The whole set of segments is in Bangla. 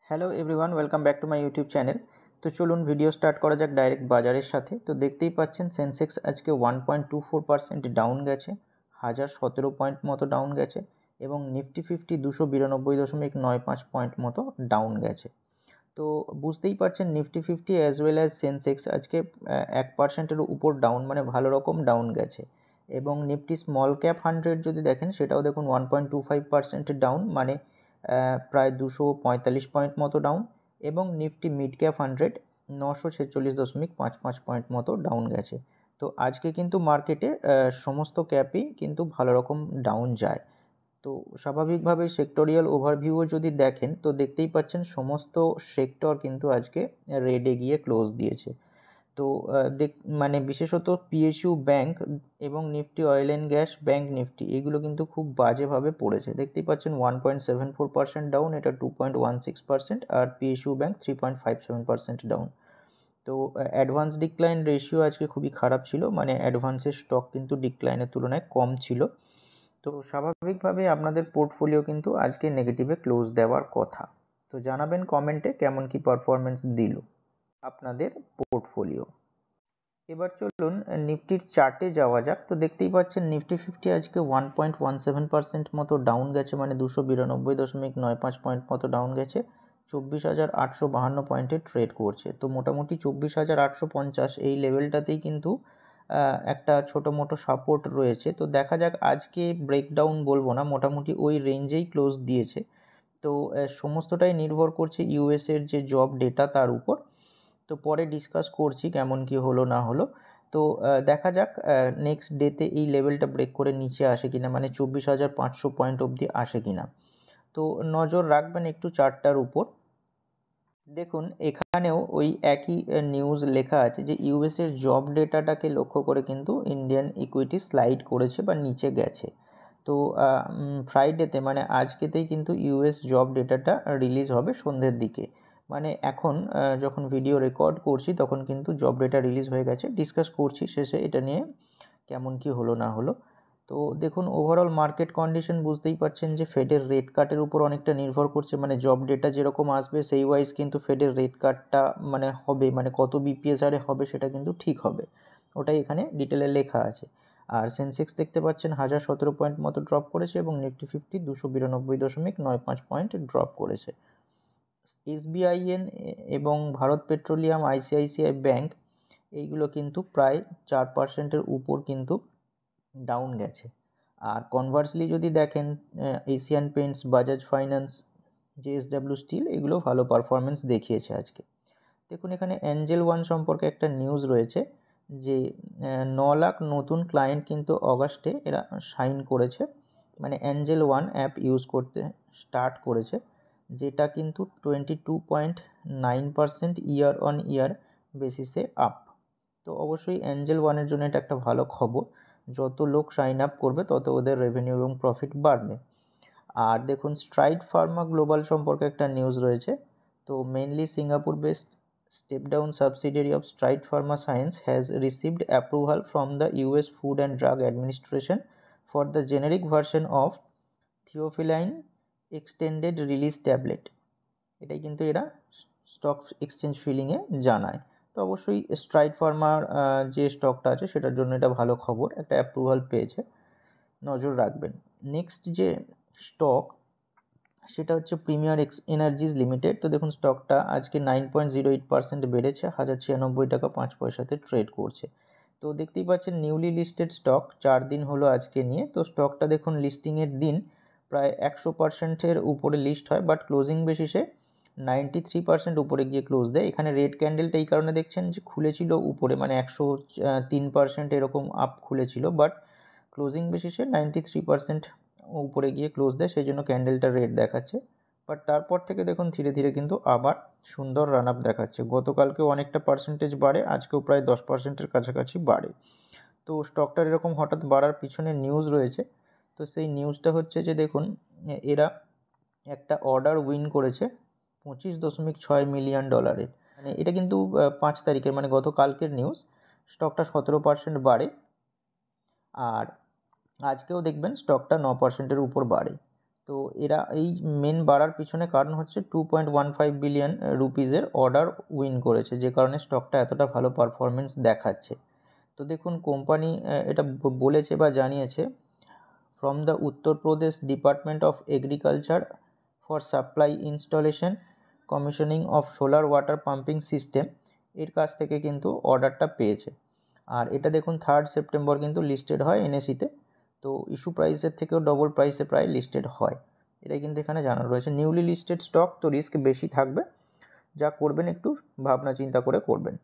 Hello everyone, welcome back to my YouTube channel. তো চলুন ভিডিও স্টার্ট করা যাক ডাইরেক্ট বাজারের সাথে। তো দেখতেই পাচ্ছেন সেন্সেক্স আজকে 1.24% ডাউন গেছে, 1017 পয়েন্ট মতো ডাউন গেছে, এবং নিফটি 292.95 পয়েন্ট মতো ডাউন গেছে। তো বুঝতেই পারছেন Nifty 50 as well as Sensex আজকে 1%-এর উপর ডাউন, মানে ভালো রকম ডাউন গেছে। এবং নিফটি স্মল ক্যাপ 100 যদি দেখেন সেটাও দেখুন 1.25% ডাউন, মানে প্রায় 245 পয়েন্ট মতো ডাউন। এবং নিফটি মিড ক্যাপ 100 946.55 পয়েন্ট মতো ডাউন গেছে। তো আজকে কিন্তু মার্কেটে সমস্ত ক্যাপই কিন্তু ভালো রকম ডাউন যায়। তো স্বাভাবিকভাবেই সেক্টরিয়াল ওভারভিউও যদি দেখেন তো দেখতেই পাচ্ছেন সমস্ত সেক্টর কিন্তু আজকে রেডে গিয়ে ক্লোজ দিয়েছে। তো মানে বিশেষত পিএসইউ ব্যাংক এবং Nifty oil and gas bank Nifty এগুলো কিন্তু খুব বাজেভাবে পড়েছে। দেখতেই পাচ্ছেন 1.74% ডাউন, এটা 2.16%, আর পিএসইউ ব্যাংক 3.57% ডাউন। তো অ্যাডভান্স ডিক্লাইন রেশিও আজকে খুবই খারাপ ছিল, মানে অ্যাডভান্সের স্টক কিন্তু ডিক্লাইনের তুলনায় কম ছিল। তো স্বাভাবিকভাবে আপনাদের পোর্টফোলিও কিন্তু আজকে নেগেটিভে ক্লোজ দেওয়ার কথা। তো জানাবেন কমেন্টে কেমন কি পারফরমেন্স দিল আপনাদের পোর্টফোলিও। এবার চলুন নিফটির চার্টে যাওয়া যাক। তো দেখতেই পাচ্ছেন নিফটি 50 আজকে 1.17% মতো ডাউন গেছে, মানে 292.95 পয়েন্ট মতো ডাউন গেছে, 24,852 পয়েন্টে ট্রেড করছে। তো মোটামুটি 24,850 এই লেভেলটাতেই কিন্তু একটা ছোটো মোটো সাপোর্ট রয়েছে। তো দেখা যাক, আজকে ব্রেকডাউন বলবো না, মোটামুটি ওই রেঞ্জেই ক্লোজ দিয়েছে। তো সমস্তটাই নির্ভর করছে ইউএসের যে জব ডেটা তার উপর। তো পরে ডিসকাস করছি কেমন কি হলো না হলো। তো দেখা যাক নেক্সট ডেতে এই লেভেলটা ব্রেক করে নিচে আসে কিনা, মানে 24,500 পয়েন্ট অবধি আসে কিনা। তো নজর রাখবেন একটু চার্টটার উপর। দেখুন এখানেও ওই একই নিউজ লেখা আছে যে ইউএসের জব ডেটাটাকে লক্ষ্য করে কিন্তু ইন্ডিয়ান ইকুইটি স্লাইড করেছে বা নিচে গেছে। তো ফ্রাইডেতে মানে আজকেতেই কিন্তু ইউএস জব ডেটাটা রিলিজ হবে সন্ধ্যের দিকে। মানে এখন যখন ভিডিও রেকর্ড করছি তখন কিন্তু জব ডেটা রিলিজ হয়ে গেছে। ডিসকাস করছি শেষে এটা নিয়ে কেমন কি হলো না হলো। তো দেখুন ওভারঅল মার্কেট কন্ডিশন বুঝতেই পারছেন যে ফেডের রেট কাটের উপর অনেকটা নির্ভর করছে, মানে জব ডেটা যেরকম আসবে সেই ওয়াইজ কিন্তু ফেডের রেট কাটটা মানে হবে, মানে কত বিপিএস হারে হবে সেটা কিন্তু ঠিক হবে, ওটাই এখানে ডিটেলে লেখা আছে। আর সেন্সেক্স দেখতে পাচ্ছেন 1017 পয়েন্ট মতো ড্রপ করেছে, এবং নিফটি 50 292.95 পয়েন্ট ড্রপ করেছে। এসবিআইএন এবং ভারত পেট্রোলিয়াম, আইসিআইসিআই ব্যাংক এইগুলো কিন্তু প্রায় 4%-এর উপর কিন্তু ডাউন গেছে। আর কনভার্সলি যদি দেখেন Asian Paints, Bajaj Finance, JSW Steel এগুলো ভালো পারফরমেন্স দেখিয়েছে আজকে। দেখুন এখানে অ্যাঞ্জেল ওয়ান সম্পর্কে একটা নিউজ রয়েছে যে 9 লাখ নতুন ক্লায়েন্ট কিন্তু অগাস্টে এরা সাইন করেছে, মানে অ্যাঞ্জেল ওয়ান অ্যাপ ইউজ করতে স্টার্ট করেছে, যেটা কিন্তু 22.9% ইয়ার অন ইয়ার বেসিসে আপ। তো অবশ্যই অ্যাঞ্জেল ওয়ানের জন্য এটা একটা ভালো খবর, যত লোক সাইন আপ করবে তত ওদের রেভিনিউ এবং প্রফিট বাড়বে। আর দেখুন স্ট্রাইড ফার্মা গ্লোবাল সম্পর্কে একটা নিউজ রয়েছে। তো mainly Singapore based step down subsidiary of Stride Pharma Science has received approval from the US Food and Drug Administration for the generic version of theophylline extended release tablet. এটাই কিন্তু এরা স্টক এক্সচেঞ্জ ফিলিংয়ে জানায়। তো অবশ্যই স্ট্রাইড ফার্মার যে স্টকটা আছে সেটার জন্য এটা ভালো খবর, একটা অ্যাপ্রুভাল পেয়েছে, নজর রাখবেন। নেক্সট যে স্টক সেটা হচ্ছে প্রিমিয়ার এনার্জিজ লিমিটেড। তো দেখুন স্টকটা আজকে 9.08% বেড়েছে, 1096 টাকা 5 পয়সাতে ট্রেড করছে। তো দেখতেই পাচ্ছেন নিউলি লিস্টেড স্টক, 4 দিন হলো আজকে নিয়ে। তো স্টকটা দেখুন লিস্টিংয়ের দিন প্রায় 100%-এর উপরে লিস্ট হয়, বাট ক্লোজিং বেসিসে 93% উপরে গিয়ে ক্লোজ দেয়। এখানে রেড ক্যান্ডেলটা এই কারণে দেখছেন যে খুলেছিল উপরে, মানে 103% এরকম আপ খুলেছিল, বাট ক্লোজিং বেসিসে 93% উপরে গিয়ে ক্লোজ দেয়, সেই জন্য ক্যান্ডেলটা রেড দেখাচ্ছে। বাট তারপর থেকে দেখুন ধীরে ধীরে কিন্তু আবার সুন্দর রান আপ দেখাচ্ছে। গতকালকেও অনেকটা পার্সেন্টেজ বাড়ে, আজকেও প্রায় 10%-এর কাছাকাছি বাড়ে। তো স্টকটার এরকম হঠাৎ বাড়ার পিছনে নিউজ রয়েছে। তো সেই নিউজটা হচ্ছে যে দেখুন এরা একটা অর্ডার উইন করেছে $25.6 মিলিয়ন। মানে এটা কিন্তু 5 তারিখের, মানে গতকালকের নিউজ। স্টকটা 17% বাড়ে, আর আজকেও দেখবেন স্টকটা 9%-এর উপর বাড়ে। তো এরা এই মেন বাড়ার পিছনে কারণ হচ্ছে 2.15 বিলিয়ন রুপিজের অর্ডার উইন করেছে, যে কারণে স্টকটা এতটা ভালো পারফরমেন্স দেখাচ্ছে। তো দেখুন কোম্পানি এটা বলেছে বা জানিয়েছে, from the Uttar Pradesh department of agriculture for supply installation commissioning of solar water pumping system, এর কাছ থেকে কিন্তু অর্ডারটা পেয়েছে। আর এটা দেখুন 3 সেপ্টেম্বর কিন্তু লিস্টেড হয় এনএসিতে। তো ইস্যু প্রাইসের থেকেও ডবল প্রাইসে প্রায় লিস্টেড হয়, এটাই কিন্তু এখানে জানানো রয়েছে। নিউলি লিস্টেড স্টক তো রিস্ক বেশি থাকবে, যা করবেন একটু ভাবনা চিন্তা করে করবেন।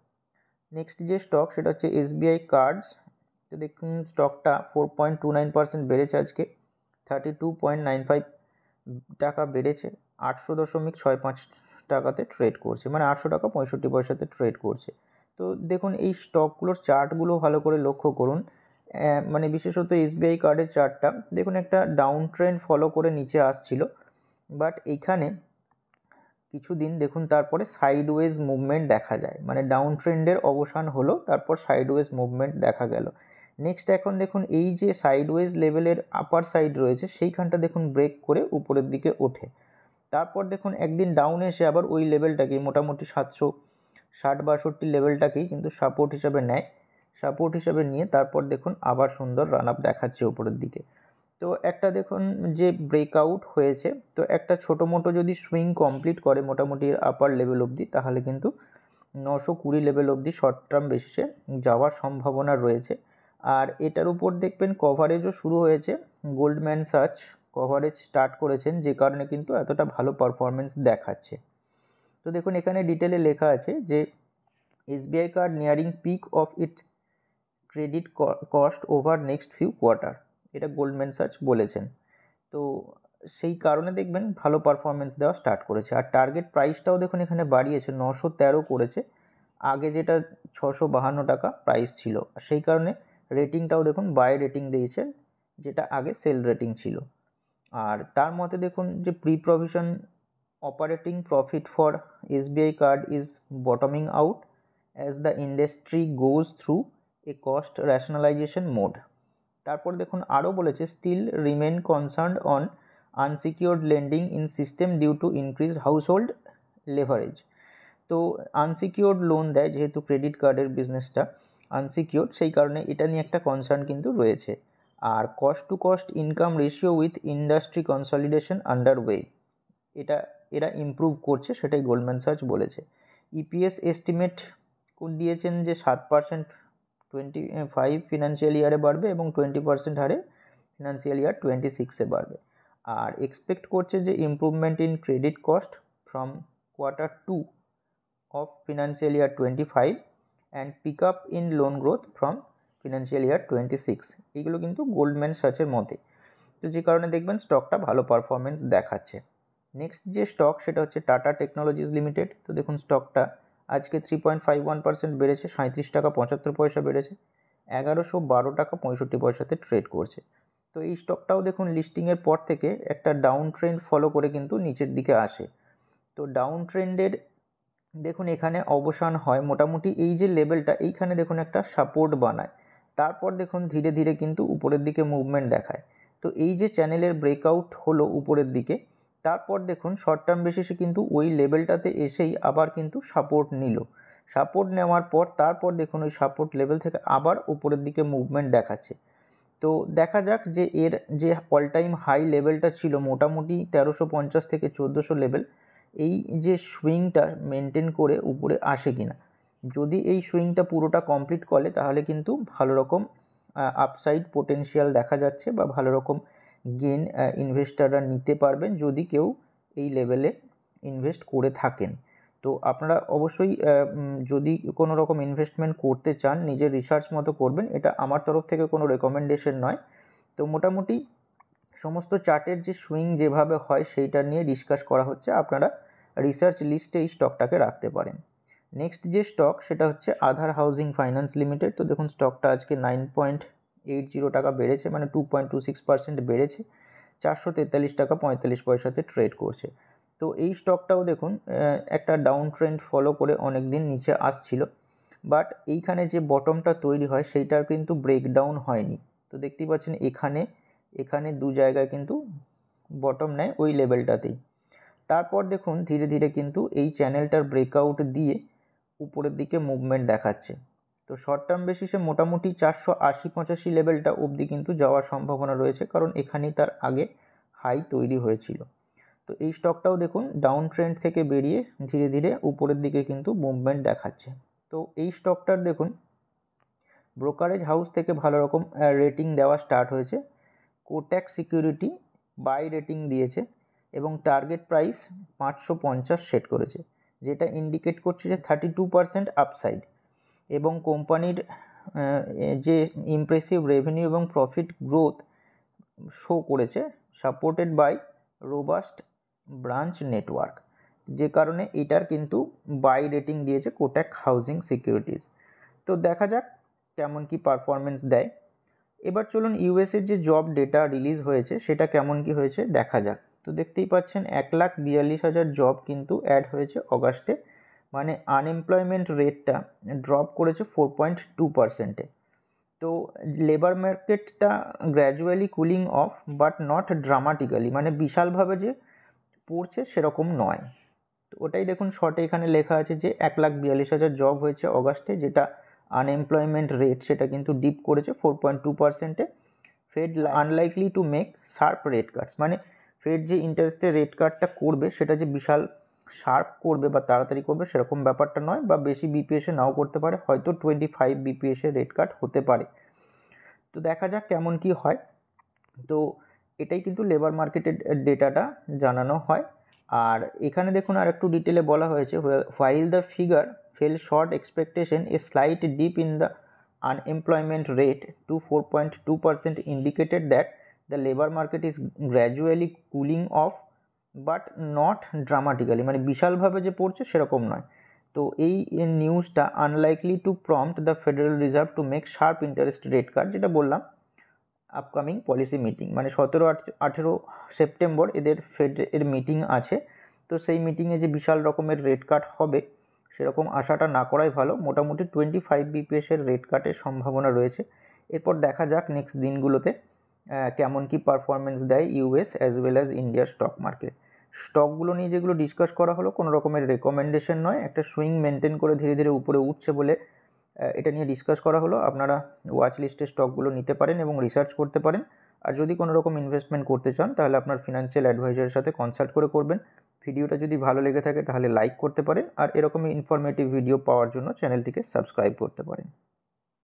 নেক্সট যে স্টক সেটা হচ্ছে এসবিআই কার্ডস। তো দেখুন স্টকটা 4.29% বেড়েছে, আজকে 32.95 টাকা বেড়েছে, 800.65 টাকাতে ট্রেড করছে, মানে 800.65 টাকা ট্রেড করছে। তো দেখুন এই স্টকগুলোর চার্টগুলো ভালো করে লক্ষ্য করুন, মানে বিশেষত এসবিআই কার্ডের চার্টটা দেখুন একটা ডাউন ট্রেন্ড ফলো করে নিচে আসছিল, বাট এইখানে কিছুদিন দেখুন তারপরে সাইডওয়েজ মুভমেন্ট দেখা যায়, মানে ডাউন ট্রেন্ডের অবসান হলো, তারপর সাইডওয়েজ মুভমেন্ট দেখা গেল। নেক্সট এখন দেখুন এই যে সাইডওয়েজ লেভেলের আপার সাইড রয়েছে সেইখানটা দেখুন ব্রেক করে উপরের দিকে ওঠে, তারপর দেখুন একদিন ডাউনে এসে আবার ওই লেভেলটাকেই মোটামুটি 760-62 লেভেলটাকেই কিন্তু সাপোর্ট হিসাবে নেয়, সাপোর্ট হিসাবে নিয়ে তারপর দেখুন আবার সুন্দর রান আপ দেখাচ্ছে উপরের দিকে। তো একটা দেখুন যে ব্রেকআউট হয়েছে, তো একটা ছোটো মোটো যদি সুইং কমপ্লিট করে মোটামুটি আপার লেভেল অবধি, তাহলে কিন্তু 920 লেভেল অবধি শর্ট টার্ম বেসিসে যাওয়ার সম্ভাবনা রয়েছে। আর এটার উপর দেখবেন কভারেজও শুরু হয়েছে, গোল্ডম্যান সাচ কভারেজ স্টার্ট করেছেন, যে কারণে কিন্তু এতটা ভালো পারফরমেন্স দেখাচ্ছে। তো দেখুন এখানে ডিটেলে লেখা আছে যে SBI card nearing peak of its credit cost over next few quarter, এটা গোল্ডম্যান সাচ বলেছেন। তো সেই কারণে দেখবেন ভালো পারফরমেন্স দেওয়া স্টার্ট করেছে। আর টার্গেট প্রাইসটাও দেখুন এখানে বাড়িয়েছে, 913 করেছে, আগে যেটা 652 টাকা প্রাইস ছিল, সেই কারণে রেটিংটাও দেখুন বাই রেটিং দিয়েছে, যেটা আগে সেল রেটিং ছিল। আর তার মতে দেখুন যে pre provision operating profit for SBI card is bottoming out as the industry goes through a cost rationalisation mode. তারপর দেখুন আরও বলেছে still remain concerned on unsecured lending in system due to increase household leverage. তো আনসিকিউরড লোন দেয় যেহেতু ক্রেডিট কার্ডের বিজনেসটা আনসিকিউরড, সেই কারণে এটা নিয়ে একটা কনসার্ন কিন্তু রয়েছে। আর cost to cost income ratio with industry consolidation under way, এটা এরা ইমপ্রুভ করছে, সেটাই গোল্ডম্যান সাচ বলেছে। ইপিএস এস্টিমেট দিয়েছেন যে 7% 25 ফিনান্সিয়াল ইয়ারে বাড়বে এবং 20% হারে ফিনান্সিয়াল ইয়ার 26-এ বাড়বে। আর এক্সপেক্ট করছে যে improvement in credit cost from Q2 of financial year 25 and pick up in loan growth from financial year 26, এইগুলো কিন্তু গোল্ডম্যান সাচের মতে। তো যে কারণে দেখবেন স্টকটা ভালো পারফরমেন্স দেখাচ্ছে। নেক্সট যে স্টক সেটা হচ্ছে টাটা টেকনোলজিস লিমিটেড। তো দেখুন স্টকটা আজকে 3.51% বেড়েছে, 37.75 টাকা বেড়েছে, 1112 টাকা 65 পয়সাতে ট্রেড করছে। তো এই স্টকটাও দেখুন লিস্টিংয়ের পর থেকে একটা ডাউন ট্রেন্ড ফলো করে কিন্তু নিচের দিকে আসে। তো ডাউন ট্রেন্ডের দেখুন এখানে অবসান হয়, মোটামুটি এই যে লেভেলটা এইখানে দেখুন একটা সাপোর্ট বানায়, তারপর দেখুন ধীরে ধীরে কিন্তু উপরের দিকে মুভমেন্ট দেখায়। তো এই যে চ্যানেলের ব্রেকআউট হলো উপরের দিকে, তারপর দেখুন শর্ট টার্ম বেসিসে কিন্তু ওই লেভেলটাতে এসেই আবার কিন্তু সাপোর্ট নিল, সাপোর্ট নেওয়ার পর তারপর দেখুন ওই সাপোর্ট লেভেল থেকে আবার উপরের দিকে মুভমেন্ট দেখাচ্ছে। তো দেখা যাক যে এর যে অল টাইম হাই লেভেলটা ছিল মোটামুটি 1350 থেকে 1400 লেভেল, এই যে সুইংটা মেনটেন করে উপরে আসে কিনা। যদি এই সুইংটা পুরোটা কমপ্লিট করে তাহলে কিন্তু ভালো রকম আপসাইড পোটেনশিয়াল দেখা যাচ্ছে, বা ভালো রকম গেন ইনভেস্টাররা নিতে পারবেন যদি কেউ এই লেভেলে ইনভেস্ট করে থাকেন। তো আপনারা অবশ্যই যদি কোনো রকম ইনভেস্টমেন্ট করতে চান নিজের রিসার্চ মতো করবেন, এটা আমার তরফ থেকে কোনো রেকমেন্ডেশন নয়। তো মোটামুটি সমস্ত চার্টের যে সুইং যেভাবে হয় সেইটা নিয়ে ডিসকাস করা হচ্ছে, আপনারা রিসার্চ লিস্টে এই স্টকটাকে রাখতে পারেন। নেক্সট যে স্টক সেটা হচ্ছে আধার হাউজিং ফাইন্যান্স লিমিটেড। তো দেখুন স্টকটা আজকে 9.80 টাকা বেড়েছে, মানে 2.26% বেড়েছে, 443 টাকা 45 পয়সাতে ট্রেড করছে। তো এই স্টকটাও দেখুন একটা ডাউন ট্রেন্ড ফলো করে অনেক দিন নিচে আসছিল, বাট এইখানে যে বটমটা তৈরি হয় সেইটার কিন্তু ব্রেকডাউন হয়নি। তো দেখতেই পাচ্ছেন এখানে দু জায়গায় কিন্তু বটম নেয় ওই লেভেলটাতেই। তারপর দেখুন ধীরে ধীরে কিন্তু এই চ্যানেলটার ব্রেকআউট দিয়ে উপরের দিকে মুভমেন্ট দেখাচ্ছে। তো শর্ট টার্ম বেসিসে মোটামুটি 480-85 লেভেলটা অবধি কিন্তু যাওয়ার সম্ভাবনা রয়েছে, কারণ এখানেই তার আগে হাই তৈরি হয়েছিল। তো এই স্টকটাও দেখুন ডাউন ট্রেন্ড থেকে বেরিয়ে ধীরে ধীরে উপরের দিকে কিন্তু মুভমেন্ট দেখাচ্ছে। তো এই স্টকটার দেখুন ব্রোকারেজ হাউস থেকে ভালো রকম রেটিং দেওয়া স্টার্ট হয়েছে। কোটাক সিকিউরিটি বাই রেটিং দিয়েছে এবং টার্গেট প্রাইস 550 সেট করেছে, যেটা ইন্ডিকেট করছে যে 32% আপসাইড, এবং কোম্পানির যে ইমপ্রেসিভ রেভিনিউ এবং প্রফিট গ্রোথ শো করেছে supported by robust branch network, যে কারণে এটার কিন্তু বাই রেটিং দিয়েছে কোটাক হাউজিং সিকিউরিটিজ। তো দেখা যাক কেমন কি পারফরমেন্স দেয়। এবার চলুন ইউএসের যে জব ডেটা রিলিজ হয়েছে সেটা কেমন কি হয়েছে দেখা যাক। তো দেখতেই পাচ্ছেন 1,42,000 জব কিন্তু অ্যাড হয়েছে অগাস্টে, মানে আনএমপ্লয়মেন্ট রেটটা ড্রপ করেছে 4.2%-এ। তো লেবার মার্কেটটা gradually cooling off but not dramatically, মানে বিশালভাবে যে পড়ছে সেরকম নয়। তো ওটাই দেখুন শর্টে এখানে লেখা আছে যে 1,42,000 জব হয়েছে অগাস্টে, যেটা আনএমপ্লয়মেন্ট রেট সেটা কিন্তু ডিপ করেছে 4.2%-এ। Fed unlikely to make sharp rate cuts, মানে ফেড যে ইন্টারেস্টের রেট কাটটা করবে সেটা যে বিশাল শার্প করবে বা তাড়াতাড়ি করবে সেরকম ব্যাপারটা নয়, বা বেশি বিপিএসে নাও করতে পারে, হয়তো 25 বিপিএসে রেট কাট হতে পারে। তো দেখা যাক কেমন কি হয়। তো এটাই কিন্তু লেবার মার্কেটের ডেটাটা জানানো হয়। আর এখানে দেখুন আর একটু ডিটেলে বলা হয়েছে, while the figure fell short expectation, a slight dip in the unemployment rate to 4.2% indicated that the labor market is gradually cooling off but not dramatically, মানে বিশালভাবে যে পড়ছে সেরকম নয়। তো এই নিউজটা unlikely to prompt the federal reserve two make sharp interest rate কাট, যেটা বললাম আপকামিং পলিসি মিটিং, মানে 17-18 সেপ্টেম্বর এদের ফেড এর মিটিং আছে। তো সেই মিটিংয়ে যে বিশাল রকমের রেট কাট হবে সেরকম আশাটা না করাই ভালো। মোটামুটি 25 বিপিএসের রেট কাটের সম্ভাবনা রয়েছে। এরপর দেখা যাক নেক্সট দিনগুলোতে কেমন কি পারফরমেন্স দেয় ইউএস অ্যাজ ওয়েল অ্যাজ ইন্ডিয়ার স্টক মার্কেট। স্টকগুলো নিয়ে যেগুলো ডিসকাস করা হলো কোনো রকমের রেকমেন্ডেশন নয়, একটা সুইং মেনটেন করে ধীরে ধীরে উপরে উঠছে বলে এটা নিয়ে ডিসকাস করা হলো। আপনারা ওয়াচ লিস্টে স্টকগুলো নিতে পারেন এবং রিসার্চ করতে পারেন। আর যদি কোনো রকম ইনভেস্টমেন্ট করতে চান তাহলে আপনার ফিনান্সিয়াল অ্যাডভাইজারের সাথে কনসাল্ট করে করবেন। ভিডিওটা যদি ভালো লেগে থাকে তাহলে লাইক করতে পারেন, আর এরকমই ইনফরমেটিভ ভিডিও পাওয়ার জন্য চ্যানেলটিকে সাবস্ক্রাইব করতে পারেন।